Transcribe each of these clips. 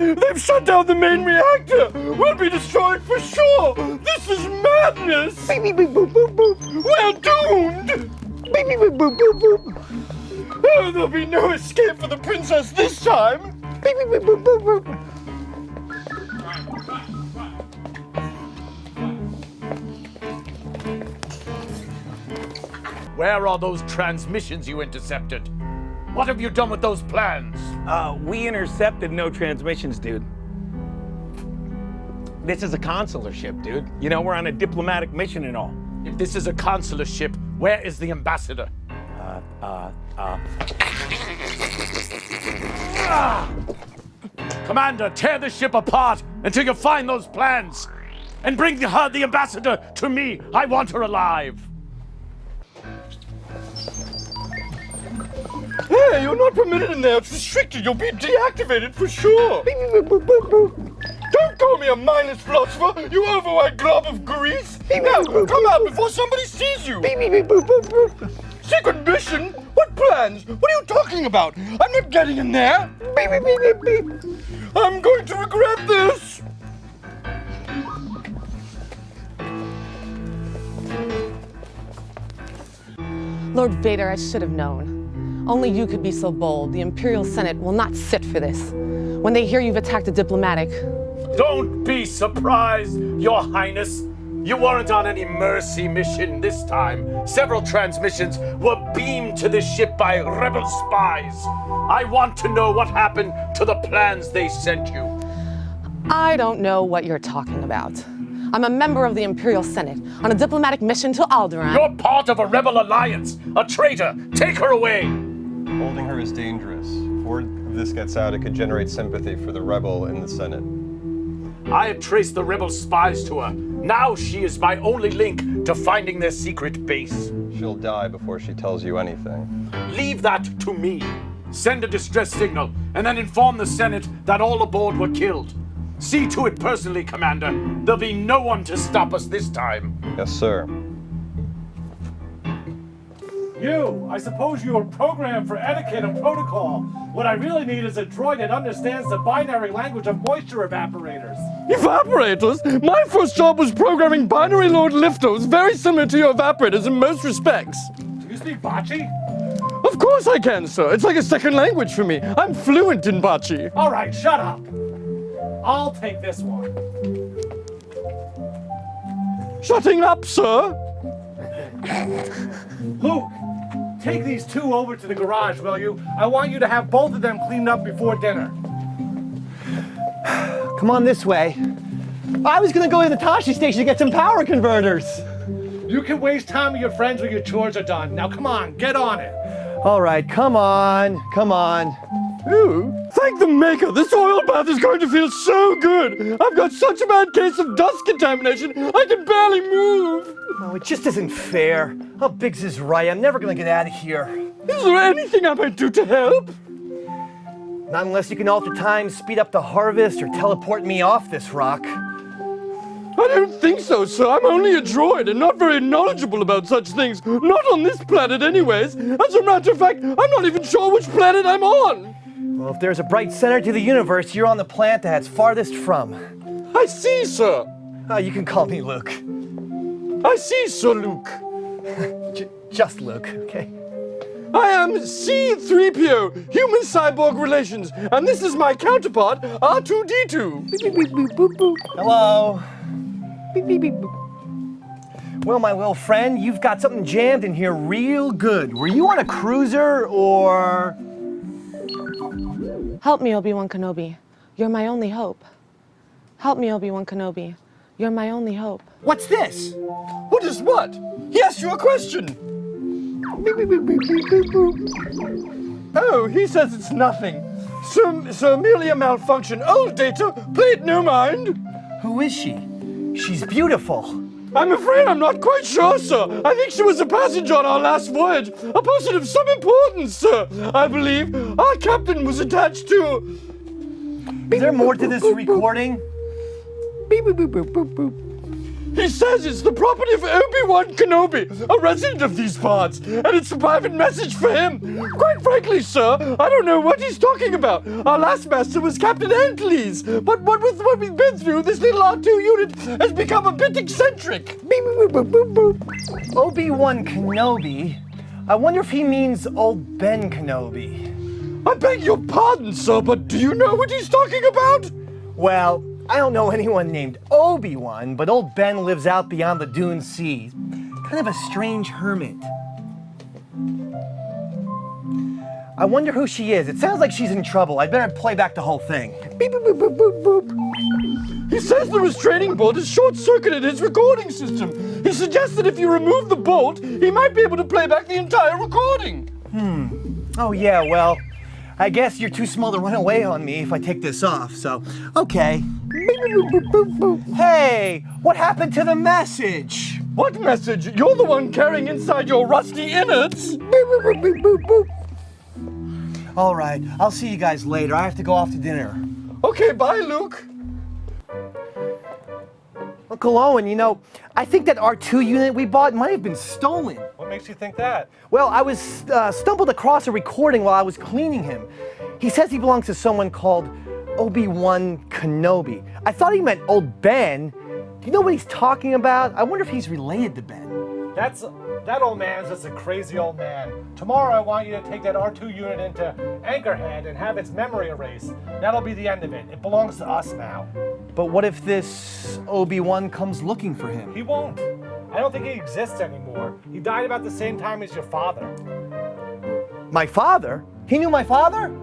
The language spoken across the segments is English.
They've shut down the main reactor! We'll be destroyed for sure! This is madness! Beep, beep, boop, boop, boop, boop. We're doomed! Beep, beep, boop, boop, boop, boop. Oh, there'll be no escape for the princess this time! Beep, beep, boop, boop, boop, boop. Where are those transmissions you intercepted? What have you done with those plans? We intercepted no transmissions, dude. This is a consular ship, dude. You know, we're on a diplomatic mission and all. If this is a consular ship, where is the ambassador? Commander, tear the ship apart until you find those plans. And bring the ambassador to me. I want her alive. Hey, you're not permitted in there. It's restricted. You'll be deactivated for sure. Don't call me a mindless philosopher, you overweight glob of grease. Now, come out before somebody sees you. Secret mission? What plans? What are you talking about? I'm not getting in there. I'm going to regret this. Lord Vader, I should have known. Only you could be so bold. The Imperial Senate will not sit for this. When they hear you've attacked a diplomatic... Don't be surprised, Your Highness. You weren't on any mercy mission this time. Several transmissions were beamed to this ship by rebel spies. I want to know what happened to the plans they sent you. I don't know what you're talking about. I'm a member of the Imperial Senate on a diplomatic mission to Alderaan. You're part of a rebel alliance, a traitor. Take her away. Holding her is dangerous. If word of this gets out, it could generate sympathy for the rebel in the Senate. I have traced the rebel spies to her. Now she is my only link to finding their secret base. She'll die before she tells you anything. Leave that to me. Send a distress signal, and then inform the Senate that all aboard were killed. See to it personally, Commander. There'll be no one to stop us this time. Yes, sir. You, I suppose you were programmed for etiquette and protocol. What I really need is a droid that understands the binary language of moisture evaporators. Evaporators? My first job was programming binary load lifters, very similar to your evaporators in most respects. Do you speak Bachi? Of course I can, sir. It's like a second language for me. I'm fluent in Bachi. All right, shut up. I'll take this one. Shutting up, sir. Luke, take these two over to the garage, will you? I want you to have both of them cleaned up before dinner. Come on this way. I was gonna go to the Tashi station to get some power converters. You can waste time with your friends when your chores are done. Now come on, get on it. All right, come on, come on. Ooh, thank the maker. This oil bath is going to feel so good. I've got such a bad case of dust contamination, I can barely move. No, it just isn't fair. How big's this riot? I'm never gonna get out of here. Is there anything I might do to help? Not unless you can alter time, speed up the harvest, or teleport me off this rock. I don't think so, sir. I'm only a droid and not very knowledgeable about such things. Not on this planet anyways. As a matter of fact, I'm not even sure which planet I'm on. Well, if there's a bright center to the universe, you're on the planet that's farthest from. I see, sir. You can call me Luke. I see, Sir Luke. Just Luke, okay? I am C-3PO, Human Cyborg Relations, and this is my counterpart, R2-D2. Beep, beep, beep, beep, boop, boop. Hello. Beep, beep, beep, boop. Well, my little friend, you've got something jammed in here real good. Were you on a cruiser, or...? Help me, Obi-Wan Kenobi. You're my only hope. Help me, Obi-Wan Kenobi. You're my only hope. What's this? What is what? He asked you a question. Beep, beep, beep, beep, beep, beep, boop. Oh, he says it's nothing. So merely a malfunction. Old data, play it no mind. Who is she? She's beautiful. I'm afraid I'm not quite sure, sir. I think she was a passenger on our last voyage. A person of some importance, sir. I believe our captain was attached to... Is there more to this recording? Beep, boop, boop, boop, boop, boop. He says it's the property of Obi-Wan Kenobi, a resident of these parts, and it's a private message for him. Quite frankly, sir, I don't know what he's talking about. Our last master was Captain Antley's, but what with what we've been through, this little R2 unit has become a bit eccentric. Obi-Wan Kenobi? I wonder if he means old Ben Kenobi. I beg your pardon, sir, but do you know what he's talking about? Well, I don't know anyone named Obi-Wan, but old Ben lives out beyond the Dune Sea. Kind of a strange hermit. I wonder who she is. It sounds like she's in trouble. I'd better play back the whole thing. Beep, boop, boop, boop, boop, boop. He says the restraining bolt has short-circuited his recording system. He suggests that if you remove the bolt, he might be able to play back the entire recording. Oh yeah, well, I guess you're too small to run away on me if I take this off, so, okay. Hey, what happened to the message? What message? You're the one carrying inside your rusty innards. All right, I'll see you guys later. I have to go off to dinner. Okay, bye, Luke. Uncle Owen, you know, I think that R2 unit we bought might have been stolen. What makes you think that? Well, I was stumbled across a recording while I was cleaning him. He says he belongs to someone called Obi-Wan Kenobi. I thought he meant old Ben. Do you know what he's talking about? I wonder if he's related to Ben. That old man's just a crazy old man. Tomorrow I want you to take that R2 unit into Anchorhead and have its memory erased. That'll be the end of it. It belongs to us now. But what if this Obi-Wan comes looking for him? He won't. I don't think he exists anymore. He died about the same time as your father. My father? He knew my father?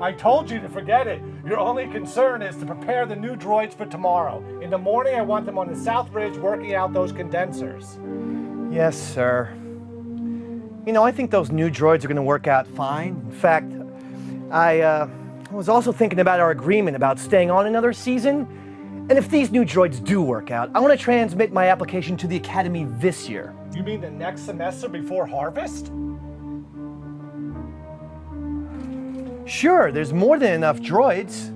I told you to forget it. Your only concern is to prepare the new droids for tomorrow. In the morning, I want them on the South Ridge working out those condensers. Yes, sir. You know, I think those new droids are going to work out fine. In fact, I was also thinking about our agreement about staying on another season. And if these new droids do work out, I want to transmit my application to the Academy this year. You mean the next semester before harvest? Sure, there's more than enough droids.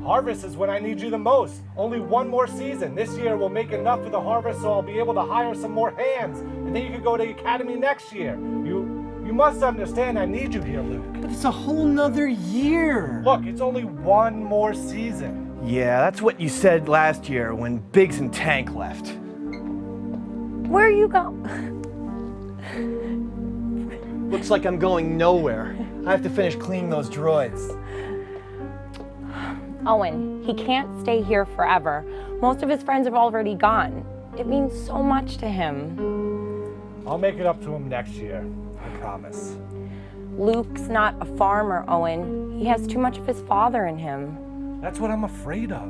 Harvest is when I need you the most. Only one more season. This year we'll make enough for the harvest so I'll be able to hire some more hands. And then you can go to the Academy next year. You must understand I need you here, Luke. But it's a whole nother year. Look, it's only one more season. Yeah, that's what you said last year when Biggs and Tank left. Where are you going? Looks like I'm going nowhere. I have to finish cleaning those droids. Owen, he can't stay here forever. Most of his friends have already gone. It means so much to him. I'll make it up to him next year. I promise. Luke's not a farmer, Owen. He has too much of his father in him. That's what I'm afraid of.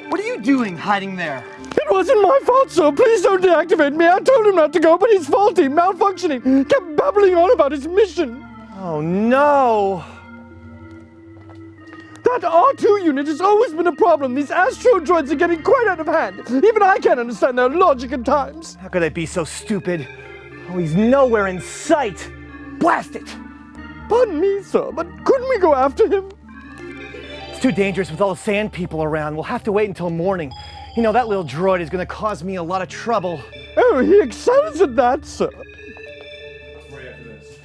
What are you doing hiding there? It wasn't my fault, sir. Please don't deactivate me. I told him not to go, but he's faulty, malfunctioning, kept babbling on about his mission. Oh no! That R2 unit has always been a problem. These astro droids are getting quite out of hand. Even I can't understand their logic at times. How could I be so stupid? Oh, he's nowhere in sight! Blast it! Pardon me, sir, but couldn't we go after him? It's too dangerous with all the sand people around. We'll have to wait until morning. You know, that little droid is gonna cause me a lot of trouble. Oh, he excels at that, sir. Right after this.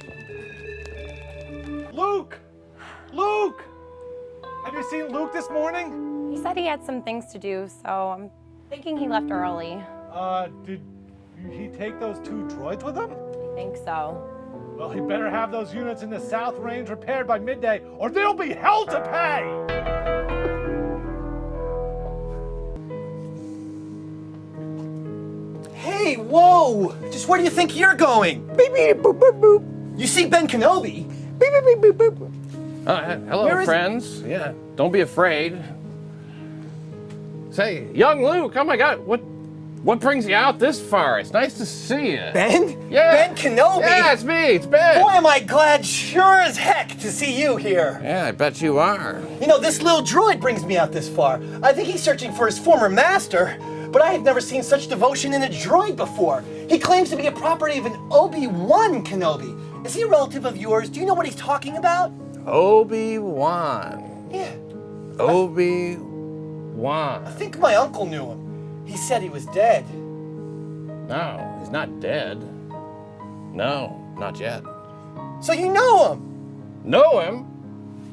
Luke! Luke! Have you seen Luke this morning? He said he had some things to do, so I'm thinking he left early. Did he take those two droids with him? I think so. Well, he better have those units in the South Range repaired by midday, or there'll be hell to pay! Hey, whoa! Just where do you think you're going? Beep, beep, boop, boop, boop. You see Ben Kenobi? Beep, beep, beep, boop, boop. Hello, Where is friends. Yeah, don't be afraid. Say, young Luke, oh my God, what brings you out this far? It's nice to see you. Ben? Yeah. Ben Kenobi? Yeah, it's me, it's Ben. Boy, am I glad sure as heck to see you here. Yeah, I bet you are. You know, this little droid brings me out this far. I think he's searching for his former master, but I have never seen such devotion in a droid before. He claims to be a property of an Obi-Wan Kenobi. Is he a relative of yours? Do you know what he's talking about? Obi-Wan. Yeah. Obi-Wan. I think my uncle knew him. He said he was dead. No, he's not dead. No, not yet. So you know him? Know him?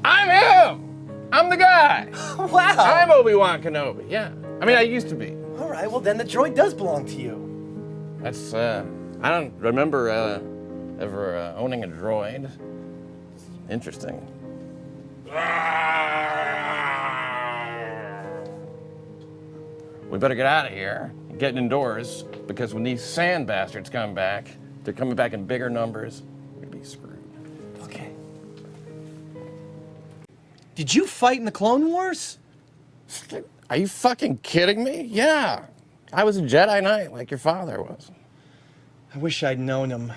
I'm him! I'm the guy! Wow. I'm Obi-Wan Kenobi, yeah. I mean, I used to be. All right, well then the droid does belong to you. That's, I don't remember ever owning a droid. Interesting. We better get out of here and get indoors, because when these sand bastards come back, they're coming back in bigger numbers. We're gonna be screwed. Okay. Did you fight in the Clone Wars? Are you fucking kidding me? Yeah. I was a Jedi Knight like your father was. I wish I'd known him.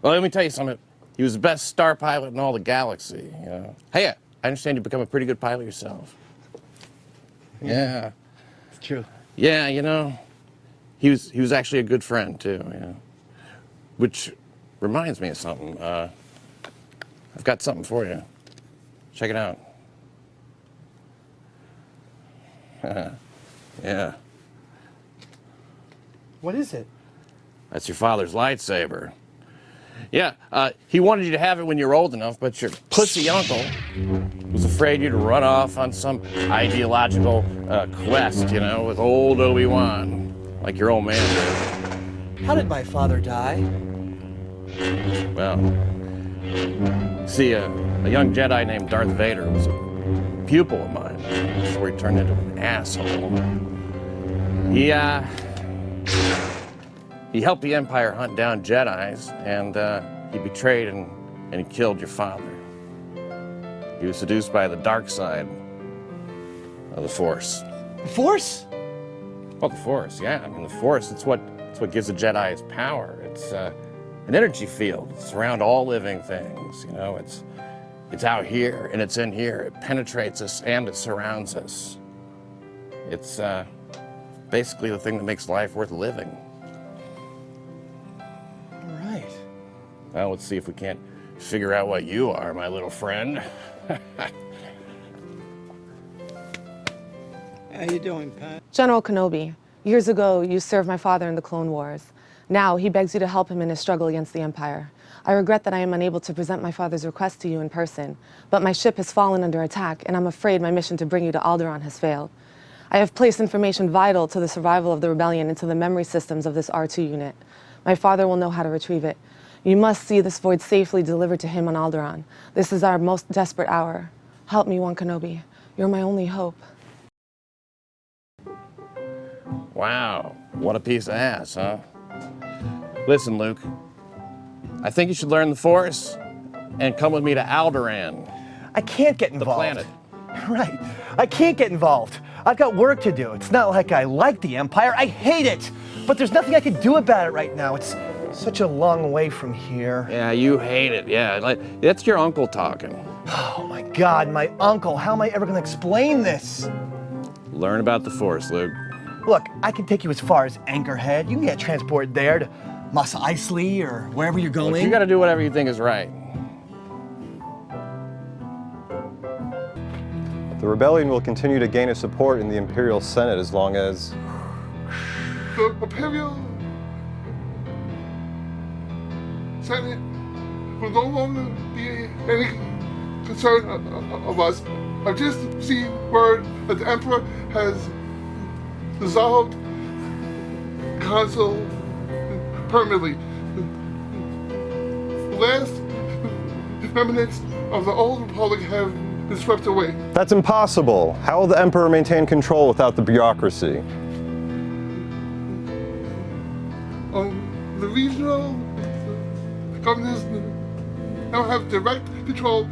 Well, let me tell you something. He was the best star pilot in all the galaxy, you know. Hey, I understand you've become a pretty good pilot yourself. Yeah. It's true. Yeah, you know, he was actually a good friend too, you know. Which reminds me of something. I've got something for you. Check it out. Yeah. What is it? That's your father's lightsaber. Yeah, he wanted you to have it when you were old enough, but your pussy uncle was afraid you'd run off on some ideological quest, you know, with old Obi-Wan, like your old man How did my father die? did. Well, see, a young Jedi named Darth Vader was a pupil of mine before he turned into an asshole. He helped the Empire hunt down Jedis, and he betrayed and he killed your father. He was seduced by the dark side of the Force. The Force? Well, the Force, yeah. I mean, the Force, it's what gives a Jedi its power. It's an energy field. It's around all living things, you know. It's out here, and it's in here. It penetrates us, and it surrounds us. It's basically the thing that makes life worth living. All right. Well, let's see if we can't figure out what you are, my little friend. How you doing, Pat? General Kenobi, years ago you served my father in the Clone Wars. Now he begs you to help him in his struggle against the Empire. I regret that I am unable to present my father's request to you in person, but my ship has fallen under attack, and I'm afraid my mission to bring you to Alderaan has failed. I have placed information vital to the survival of the rebellion into the memory systems of this R2 unit. My father will know how to retrieve it. You must see this void safely delivered to him on Alderaan. This is our most desperate hour. Help me, One Kenobi. You're my only hope. Wow, what a piece of ass, huh? Listen, Luke, I think you should learn the Force and come with me to Alderaan, I can't get the involved. planet. Right. I can't get involved. I've got work to do. It's not like I like the Empire. I hate it. But there's nothing I can do about it right now. It's such a long way from here. Yeah, you hate it, yeah. Like, that's your uncle talking. Oh my God, my uncle. How am I ever going to explain this? Learn about the Force, Luke. Look, I can take you as far as Anchorhead. You can get transported there to Mos Eisley or wherever you're going. Look, you gotta do whatever you think is right. The rebellion will continue to gain its support in the Imperial Senate as long as... The Imperial Senate will no longer be any concern of us. I've just seen word that the Emperor has dissolved the Council permanently. The last remnants of the old Republic have been swept away. That's impossible. How will the Emperor maintain control without the bureaucracy? The regional governors now have direct control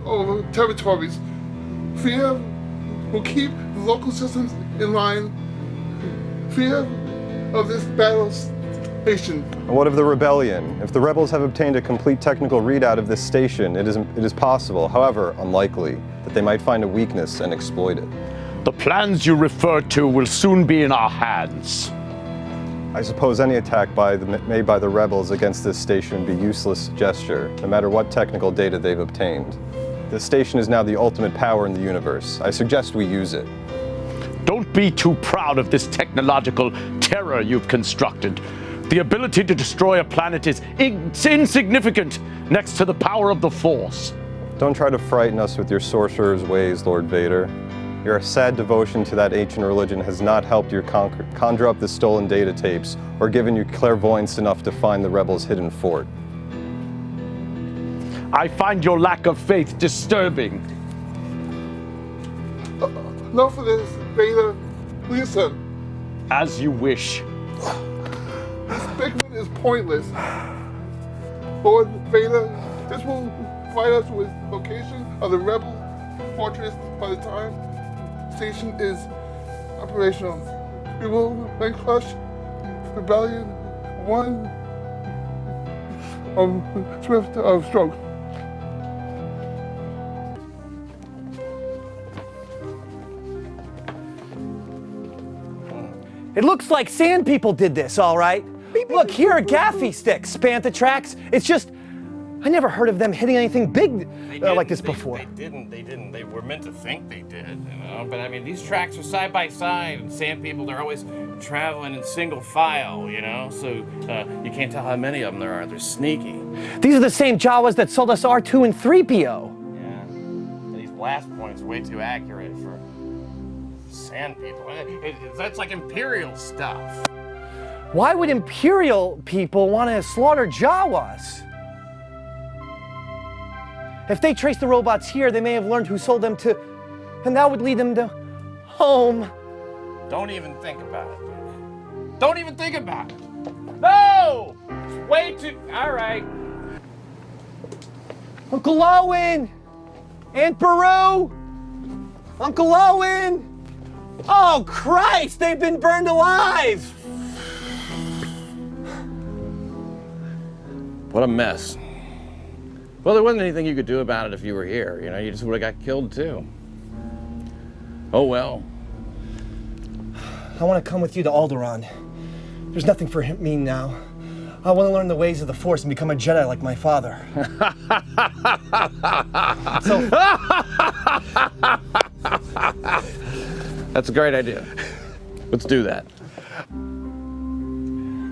over territories. Fear will keep the local systems in line. Fear of this battle station. And what of the rebellion? If the rebels have obtained a complete technical readout of this station, it is possible, however unlikely, that they might find a weakness and exploit it. The plans you refer to will soon be in our hands. I suppose any attack made by the rebels against this station would be a useless gesture, no matter what technical data they've obtained. This station is now the ultimate power in the universe. I suggest we use it. Don't be too proud of this technological terror you've constructed. The ability to destroy a planet is insignificant next to the power of the Force. Don't try to frighten us with your sorcerer's ways, Lord Vader. Your sad devotion to that ancient religion has not helped you conjure up the stolen data tapes or given you clairvoyance enough to find the rebels' hidden fort. I find your lack of faith disturbing. Enough of this, Vader. Luisa. As you wish. This bickering is pointless. Lord Vader, this will provide us with location of the rebel fortress by the time the station is operational. We will then crush rebellion one swift of stroke. It looks like sand people did this, all right. Look, here are gaffy sticks, bantha tracks. It's just, I never heard of them hitting anything big like this before. They didn't. They were meant to think they did, you know? But I mean, these tracks are side by side, and sand people, they're always traveling in single file, you know? So you can't tell how many of them there are. They're sneaky. These are the same Jawas that sold us R2 and 3PO. Yeah. And these blast points are way too accurate for sand people. That's like Imperial stuff. Why would Imperial people want to slaughter Jawas? If they trace the robots here, they may have learned who sold them to, and that would lead them to home. Don't even think about it, Luke. Don't even think about it. No! It's way too... All right. Uncle Owen! Aunt Beru! Uncle Owen! Oh, Christ! They've been burned alive! What a mess. Well, there wasn't anything you could do about it if you were here. You know, you just would have got killed too. Oh well. I want to come with you to Alderaan. There's nothing for me now. I want to learn the ways of the Force and become a Jedi like my father. That's a great idea. Let's do that.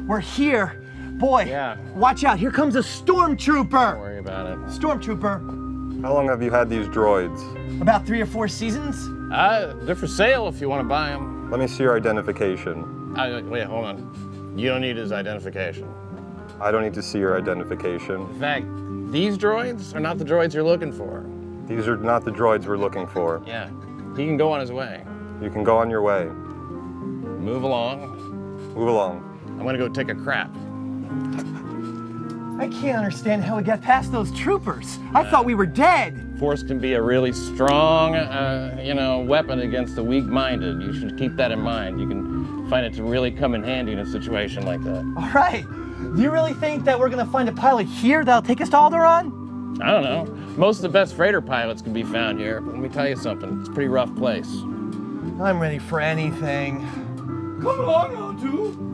We're here. Boy, Yeah. Watch out. Here comes a stormtrooper. Don't worry about it. Stormtrooper. How long have you had these droids? About 3 or 4 seasons? They're for sale if you want to buy them. Let me see your identification. Wait, hold on. You don't need his identification. I don't need to see your identification. In fact, these droids are not the droids you're looking for. These are not the droids we're looking for. Yeah. He can go on his way. You can go on your way. Move along. Move along. I'm gonna go take a crap. I can't understand how we got past those troopers. I thought we were dead. Force can be a really strong, weapon against the weak-minded. You should keep that in mind. You can find it to really come in handy in a situation like that. All right. Do you really think that we're going to find a pilot here that'll take us to Alderaan? I don't know. Most of the best freighter pilots can be found here. But let me tell you something. It's a pretty rough place. I'm ready for anything. Come along, O2.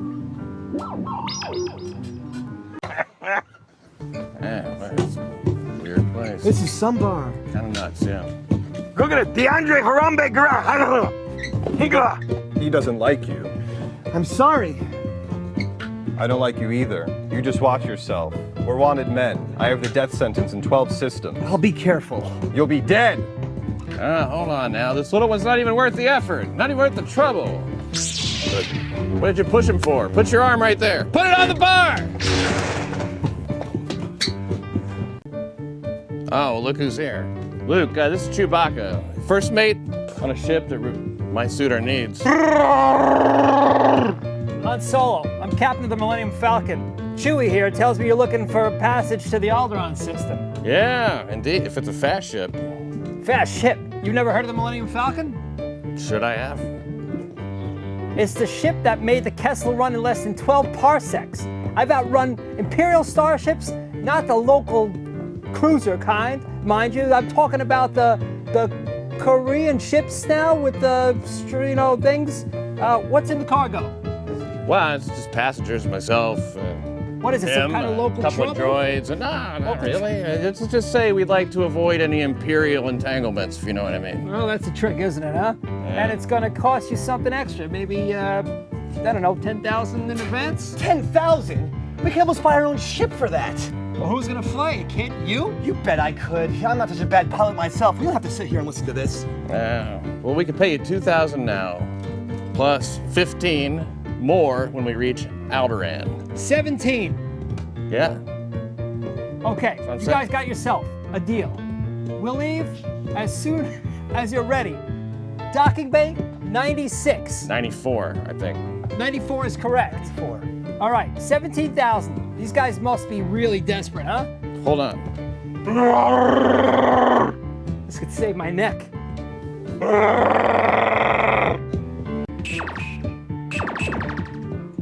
Yeah, but it's a weird place. This is some bar. Kind of nuts, yeah. Go get it. DeAndre Harambe Higla. He doesn't like you. I'm sorry. I don't like you either. You just watch yourself. We're wanted men. I have the death sentence in 12 systems. I'll be careful. You'll be dead. Hold on now. This little one's not even worth the effort. Not even worth the trouble. What did you push him for? Put your arm right there. Put it on the bar! Oh, look who's here. Luke, this is Chewbacca. First mate on a ship that might suit our needs. Han Solo, I'm captain of the Millennium Falcon. Chewie here tells me you're looking for a passage to the Alderaan system. Yeah, indeed, if it's a fast ship. Fast ship. You've never heard of the Millennium Falcon? Should I have? It's the ship that made the Kessel Run in less than 12 parsecs. I've outrun Imperial starships, not the local cruiser kind, mind you. I'm talking about the Korean ships now with the, things. What's in the cargo? Well, it's just passengers, myself. What is it, some kind of local couple of trouble? droids. No, not really. Let's just say we'd like to avoid any Imperial entanglements, if you know what I mean. Well, that's a trick, isn't it, huh? And it's gonna cost you something extra. Maybe, I don't know, 10,000 in advance? 10,000? We can almost buy our own ship for that. Well, who's gonna fly it, kid? You? You bet I could. I'm not such a bad pilot myself. We don't have to sit here and listen to this. Well, we could pay you 2,000 now, plus 15 more when we reach Alderaan. 17. Yeah. Okay, you guys got yourself a deal. We'll leave as soon as you're ready. Docking bay, 96. 94, I think. 94 is correct. 94. All right, 17,000. These guys must be really desperate, huh? Hold on. This could save my neck.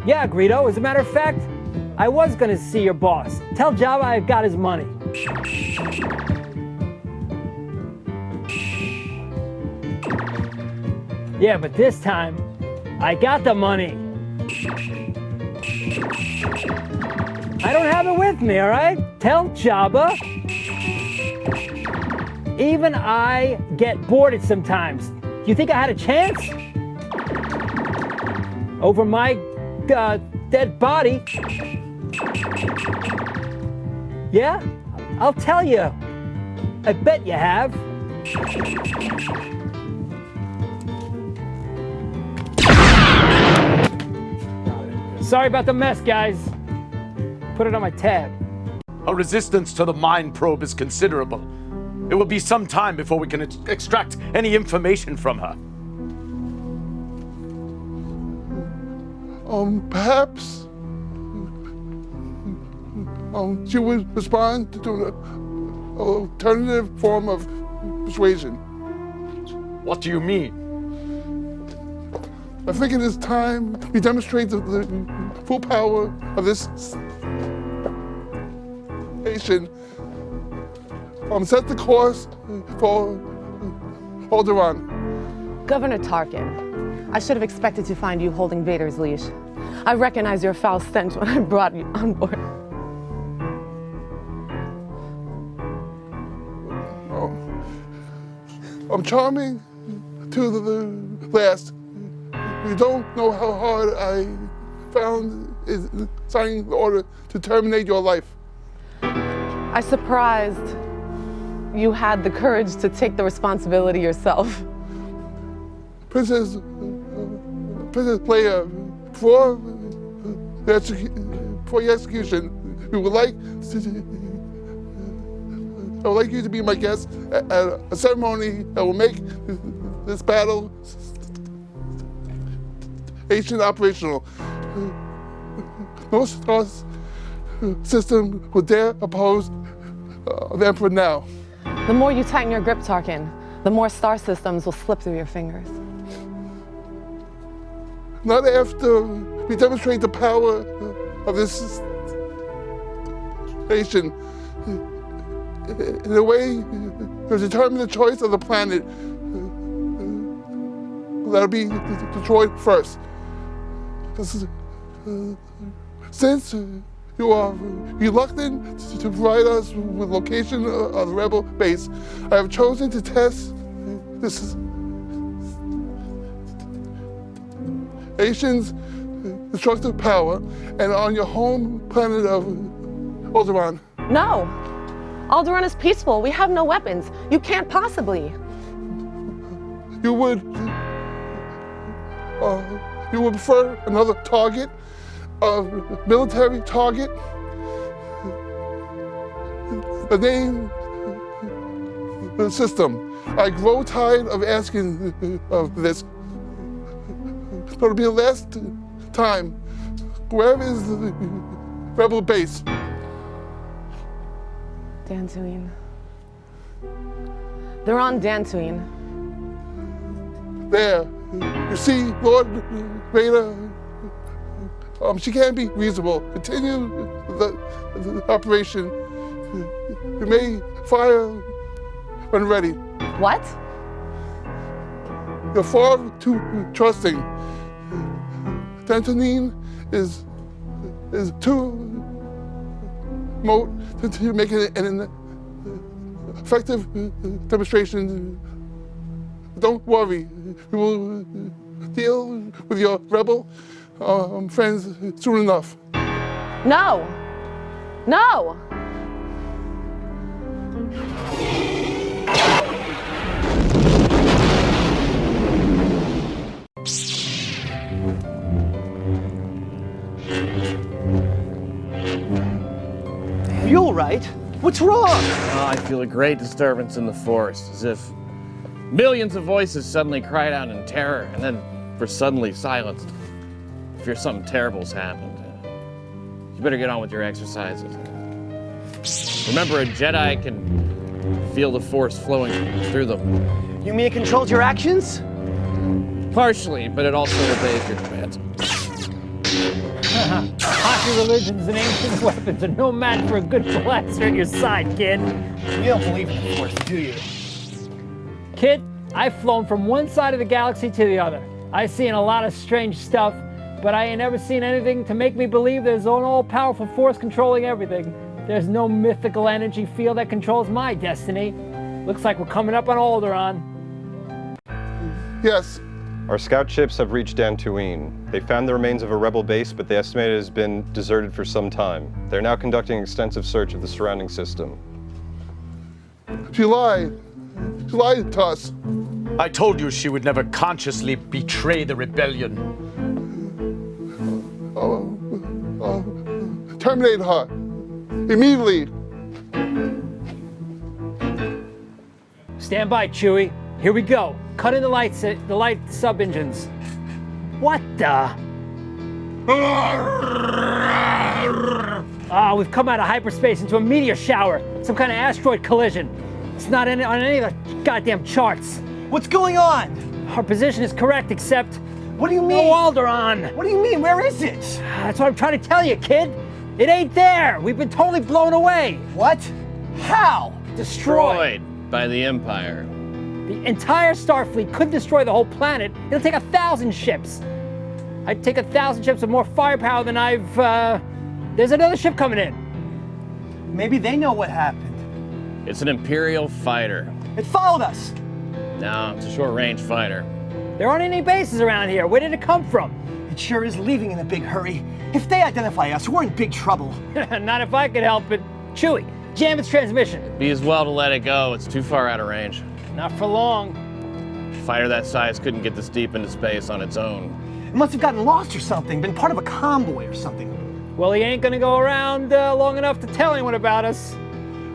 Yeah, Greedo, as a matter of fact, I was gonna see your boss. Tell Jabba I've got his money. Yeah, but this time, I got the money. I don't have it with me, all right? Tell Jabba. Even I get boarded sometimes. Do you think I had a chance? Over my dead body? Yeah? I'll tell you. I bet you have. Sorry about the mess, guys. Put it on my tab. Our resistance to the mind probe is considerable. It will be some time before we can extract any information from her. Perhaps she would respond to an alternative form of persuasion. What do you mean? I think it is time we demonstrate the full power of this nation. Set the course for Alderaan. Governor Tarkin, I should have expected to find you holding Vader's leash. I recognized your foul stench when I brought you on board. I'm charming to the last. You don't know how hard I found is signing the order to terminate your life. I'm surprised you had the courage to take the responsibility yourself. Princess Leia, for your execution, I would like you to be my guest at a ceremony that will make this battle nation operational. No star system will dare oppose the Emperor now. The more you tighten your grip, Tarkin, the more star systems will slip through your fingers. Not after we demonstrate the power of this nation in a way to determine the choice of the planet that'll be destroyed first. Since you are reluctant to provide us with location of the rebel base, I have chosen to test this nation's destructive power and on your home planet of Alderaan. No. Alderaan is peaceful. We have no weapons. You can't possibly. You would prefer another target, a military target? The name, the system. I grow tired of asking of this. But it'll be the last time. Where is the rebel base? Tatooine. They're on Tatooine. There. You see, Lord Vader, she can't be reasonable. Continue the operation. You may fire when ready. What? You're far too trusting. Tatooine is too remote to make it an effective demonstration. Don't worry. We will deal with your rebel friends soon enough. No. No. Are you all right? What's wrong? Oh, I feel a great disturbance in the Force, as if millions of voices suddenly cried out in terror and then were suddenly silenced. I fear something terrible's happened. You better get on with your exercises. Remember, a Jedi can feel the Force flowing through them. You mean it controls your actions? Partially, but it also obeys your commands. Hockey religions and ancient weapons are no match for a good blaster at your side, kid. You don't believe in the Force, do you? Kid, I've flown from one side of the galaxy to the other. I've seen a lot of strange stuff, but I ain't never seen anything to make me believe there's an all-powerful force controlling everything. There's no mythical energy field that controls my destiny. Looks like we're coming up on Alderaan. Yes. Our scout ships have reached Tatooine. They found the remains of a rebel base, but they estimate it has been deserted for some time. They're now conducting an extensive search of the surrounding system. She lied. She lied to us. I told you she would never consciously betray the rebellion. Terminate her. Immediately. Stand by, Chewie. Here we go. Cut in the light sub-engines. What the? We've come out of hyperspace into a meteor shower. Some kind of asteroid collision. It's not on any of the goddamn charts. What's going on? Our position is correct, except... What do you mean? No Alderaan. What do you mean? Where is it? That's what I'm trying to tell you, kid. It ain't there. We've been totally blown away. What? How? Destroyed. By the Empire. The entire Starfleet couldn't destroy the whole planet. It'll take 1,000 ships. I'd take 1,000 ships with more firepower than I've... There's another ship coming in. Maybe they know what happened. It's an Imperial fighter. It followed us. No, it's a short-range fighter. There aren't any bases around here. Where did it come from? It sure is leaving in a big hurry. If they identify us, we're in big trouble. Not if I could help it. Chewie, jam its transmission. Be as well to let it go. It's too far out of range. Not for long. A fighter that size couldn't get this deep into space on its own. It must have gotten lost or something, been part of a convoy or something. Well, he ain't gonna go around long enough to tell anyone about us.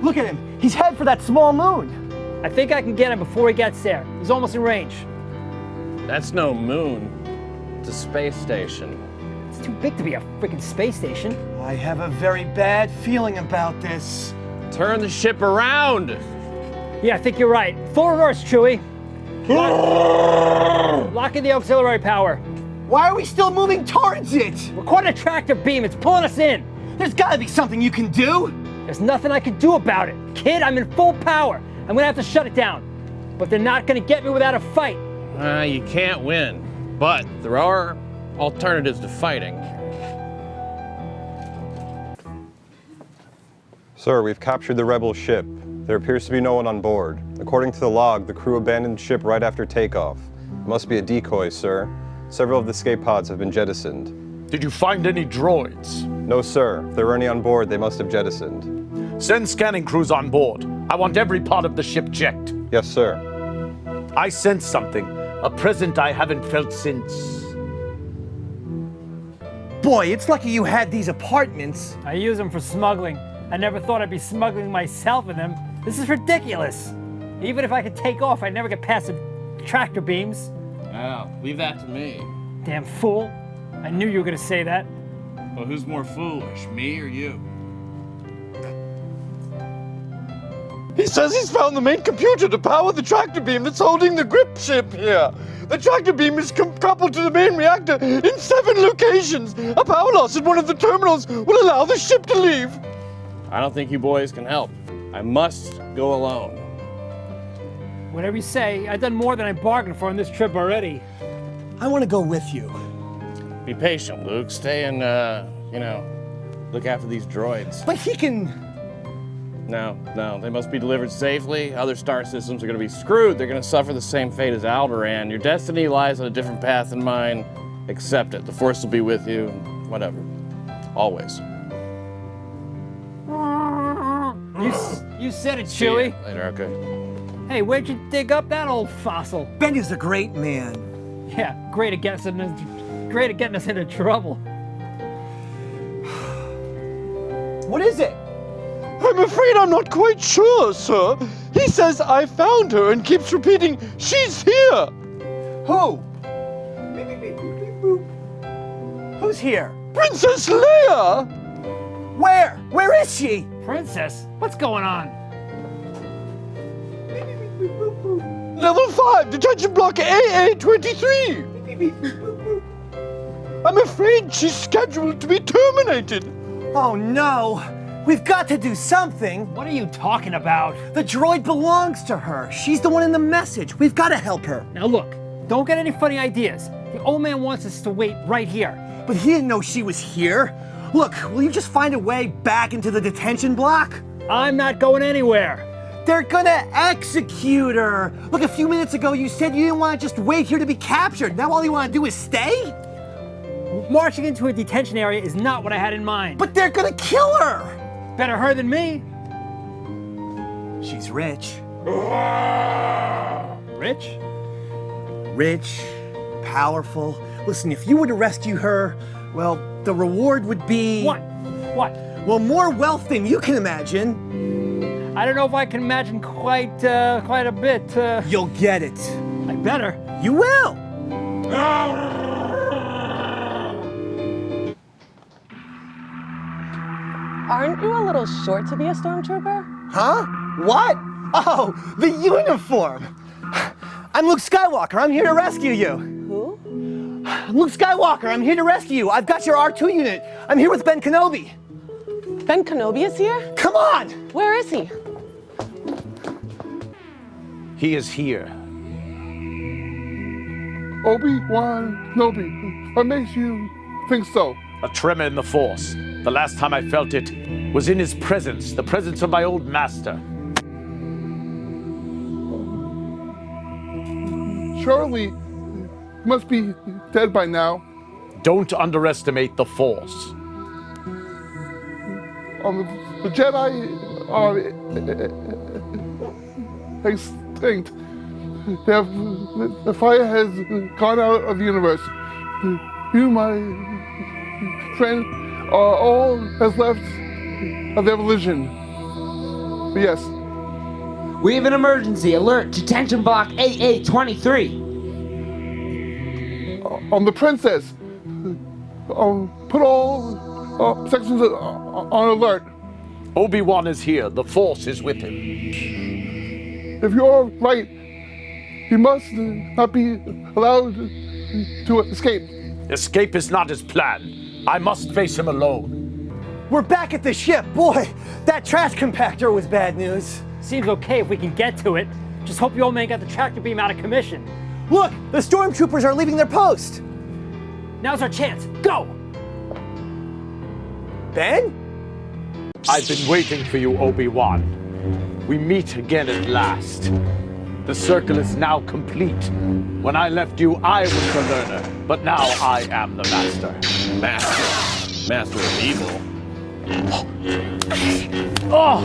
Look at him. He's headed for that small moon. I think I can get him before he gets there. He's almost in range. That's no moon. It's a space station. It's too big to be a freaking space station. I have a very bad feeling about this. Turn the ship around! Yeah, I think you're right. Full reverse, Chewie. Lock in the auxiliary power. Why are we still moving towards it? We're caught in a tractor beam. It's pulling us in. There's gotta be something you can do. There's nothing I can do about it. Kid, I'm in full power. I'm gonna have to shut it down. But they're not gonna get me without a fight. You can't win. But there are alternatives to fighting. Sir, we've captured the rebel ship. There appears to be no one on board. According to the log, the crew abandoned the ship right after takeoff. It must be a decoy, sir. Several of the escape pods have been jettisoned. Did you find any droids? No, sir. If there were any on board, they must have jettisoned. Send scanning crews on board. I want every part of the ship checked. Yes, sir. I sense something. A presence I haven't felt since... Boy, it's lucky you had these apartments. I use them for smuggling. I never thought I'd be smuggling myself in them. This is ridiculous. Even if I could take off, I'd never get past the tractor beams. Well, leave that to me. Damn fool. I knew you were gonna say that. Well, who's more foolish, me or you? He says he's found the main computer to power the tractor beam that's holding the grip ship here. The tractor beam is coupled to the main reactor in 7 locations. A power loss at one of the terminals will allow the ship to leave. I don't think you boys can help. I must go alone. Whatever you say, I've done more than I bargained for on this trip already. I want to go with you. Be patient, Luke. Stay and, look after these droids. But he can... No, they must be delivered safely. Other star systems are going to be screwed. They're going to suffer the same fate as Alderaan. Your destiny lies on a different path than mine. Accept it. The Force will be with you. Whatever. Always. You said it, See ya Chewie. later, okay. Hey, where'd you dig up that old fossil? Ben is a great man. Yeah, great at getting us into trouble. What is it? I'm afraid I'm not quite sure, sir. He says I found her and keeps repeating, she's here. Who? Who's here? Princess Leia! Where? Where is she? Princess, what's going on? Level 5, detention block AA-23. I'm afraid she's scheduled to be terminated. Oh no! We've got to do something! What are you talking about? The droid belongs to her. She's the one in the message. We've got to help her. Now look, don't get any funny ideas. The old man wants us to wait right here. But he didn't know she was here. Look, will you just find a way back into the detention block? I'm not going anywhere. They're gonna execute her! Look, a few minutes ago you said you didn't want to just wait here to be captured. Now all you want to do is stay? Marching into a detention area is not what I had in mind. But they're gonna kill her! Better her than me. She's rich. Rich? Rich, powerful. Listen, if you were to rescue her, well, the reward would be... What? What? Well, more wealth than you can imagine. I don't know if I can imagine quite a bit. You'll get it. I better. You will! Aren't you a little short to be a stormtrooper? Huh? What? Oh, the uniform! I'm Luke Skywalker. I'm here to rescue you. Who? I'm Luke Skywalker. I'm here to rescue you. I've got your R2 unit. I'm here with Ben Kenobi. Ben Kenobi is here? Come on! Where is he? He is here. Obi-Wan Kenobi, what makes you think so? A tremor in the Force. The last time I felt it was in his presence, the presence of my old master. Surely, he must be dead by now. Don't underestimate the Force. The Jedi are extinct. The fire has gone out of the universe. You, my friend, are all that's left of the evolution. Yes. We have an emergency. Alert. Detention block AA-23. The princess. Put all sections on alert. Obi-Wan is here. The Force is with him. If you're right, he must not be allowed to escape. Escape is not his plan. I must face him alone. We're back at the ship. Boy, that trash compactor was bad news. Seems okay if we can get to it. Just hope the old man got the tractor beam out of commission. Look, the stormtroopers are leaving their post. Now's our chance. Go! Ben? I've been waiting for you, Obi-Wan. We meet again at last. The circle is now complete. When I left you, I was the learner, but now I am the master. Master of evil. Oh!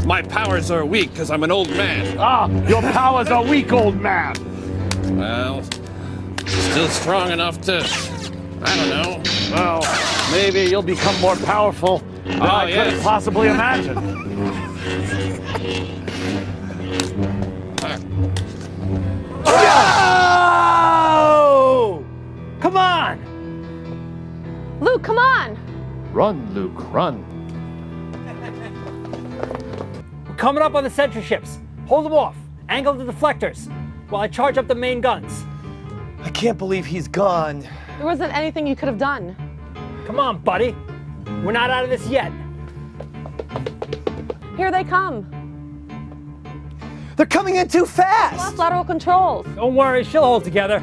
My powers are weak because I'm an old man. Your powers are weak, old man. Well, still strong enough to, I don't know. Well, maybe you'll become more powerful than I could have possibly imagined. Oh! Come on! Luke, come on! Run, Luke, run. We're coming up on the sentry ships. Hold them off. Angle the deflectors while I charge up the main guns. I can't believe he's gone. There wasn't anything you could have done. Come on, buddy. We're not out of this yet. Here they come. They're coming in too fast! Lost lateral controls. Don't worry, she'll hold together.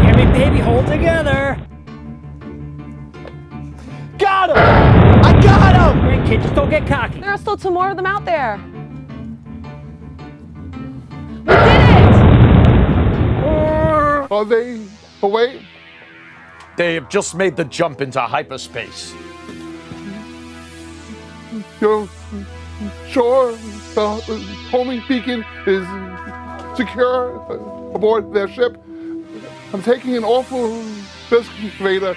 Hear me, baby, hold together. Got him! I got him! Great kid, just don't get cocky. There are still 2 more of them out there. We did it! Are they away? They have just made the jump into hyperspace. You're sure the homing beacon is secure aboard their ship? I'm taking an awful risk, Vader.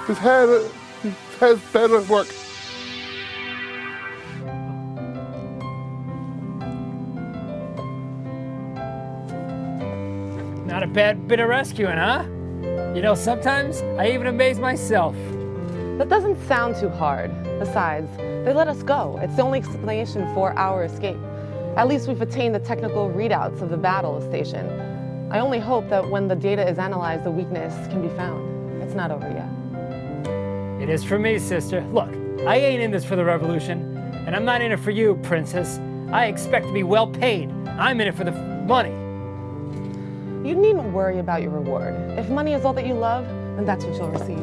His head has better work. Not a bad bit of rescuing, huh? You know, sometimes I even amaze myself. That doesn't sound too hard. Besides, they let us go. It's the only explanation for our escape. At least we've attained the technical readouts of the battle station. I only hope that when the data is analyzed, the weakness can be found. It's not over yet. It is for me, sister. Look, I ain't in this for the revolution, and I'm not in it for you, princess. I expect to be well paid. I'm in it for the money. You needn't worry about your reward. If money is all that you love, then that's what you'll receive.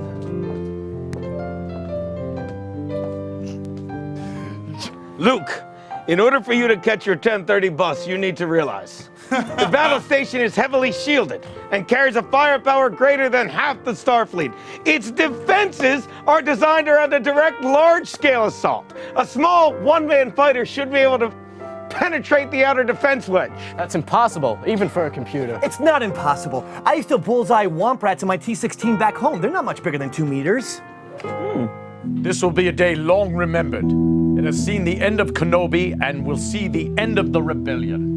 Luke, in order for you to catch your 10:30 bus, you need to realize the battle station is heavily shielded and carries a firepower greater than half the Starfleet. Its defenses are designed around a direct large-scale assault. A small one-man fighter should be able to penetrate the outer defense wedge. That's impossible, even for a computer. It's not impossible. I used to bullseye womp rats in my T-16 back home. They're not much bigger than 2 meters. This will be a day long remembered. It has seen the end of Kenobi and will see the end of the rebellion.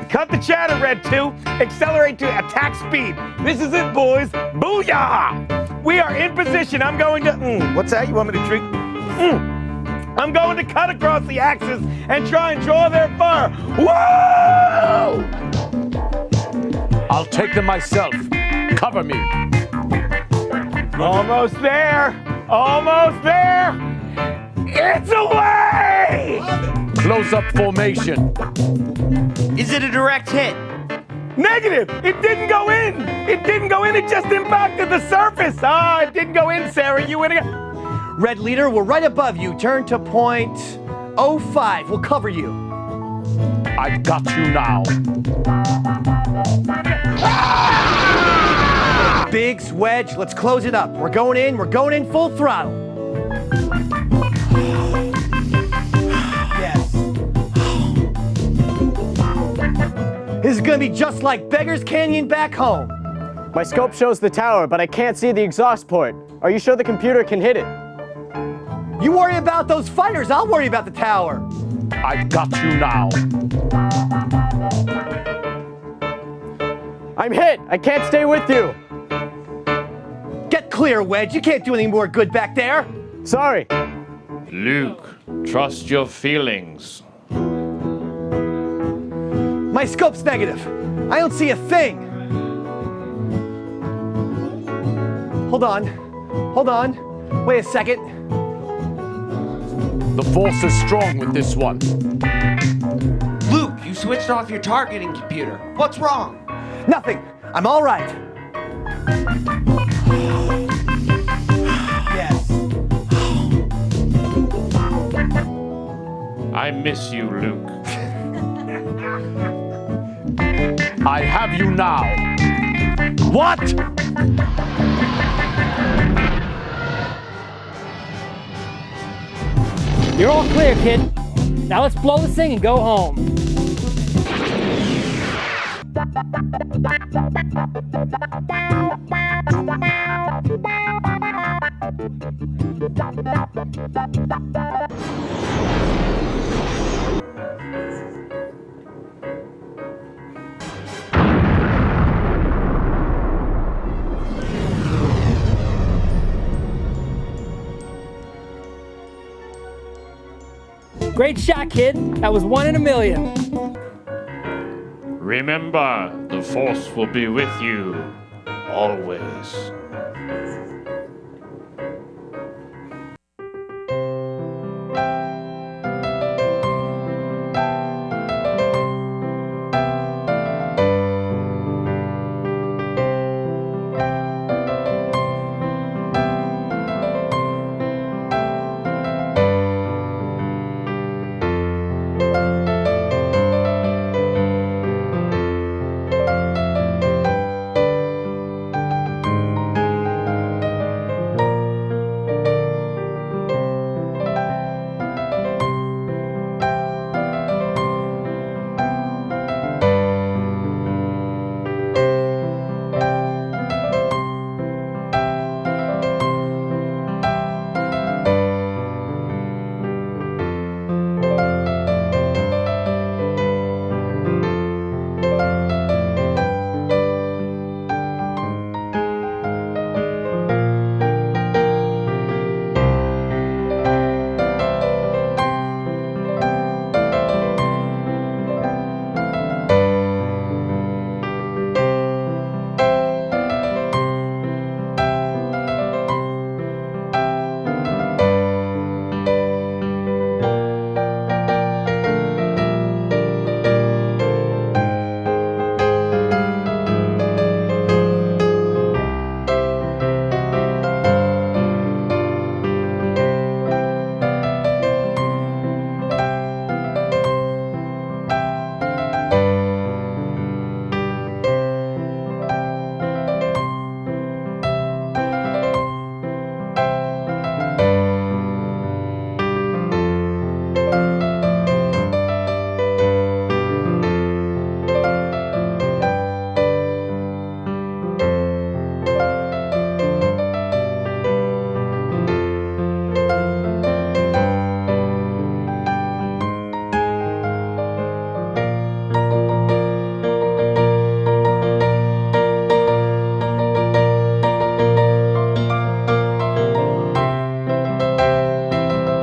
Cut the chatter, Red 2. Accelerate to attack speed. This is it, boys. Booyah! We are in position. I'm going to... what's that? You want me to drink? I'm going to cut across the axis and try and draw their fire. Whoa! I'll take them myself. Cover me. Almost there. Almost there. It's away! Close-up formation. Is it a direct hit? Negative! It didn't go in! It didn't go in, it just impacted the surface! Ah, it didn't go in, Sarah, you win again. Red leader, we're right above you. Turn to point 05. We'll cover you. I got you now. Biggs, Wedge, let's close it up. We're going in full throttle. Yes. This is gonna be just like Beggar's Canyon back home. My scope shows the tower, but I can't see the exhaust port. Are you sure the computer can hit it? You worry about those fighters, I'll worry about the tower. I got you now. I'm hit! I can't stay with you! Get clear, Wedge. You can't do any more good back there. Sorry. Luke, trust your feelings. My scope's negative. I don't see a thing. Hold on. Hold on. Wait a second. The Force is strong with this one. Luke, you switched off your targeting computer. What's wrong? Nothing. I'm all right. Yes. I miss you, Luke. I have you now. What? You're all clear, kid. Now let's blow this thing and go home. Great shot, kid. That was 1 in a million. Remember, the Force will be with you always.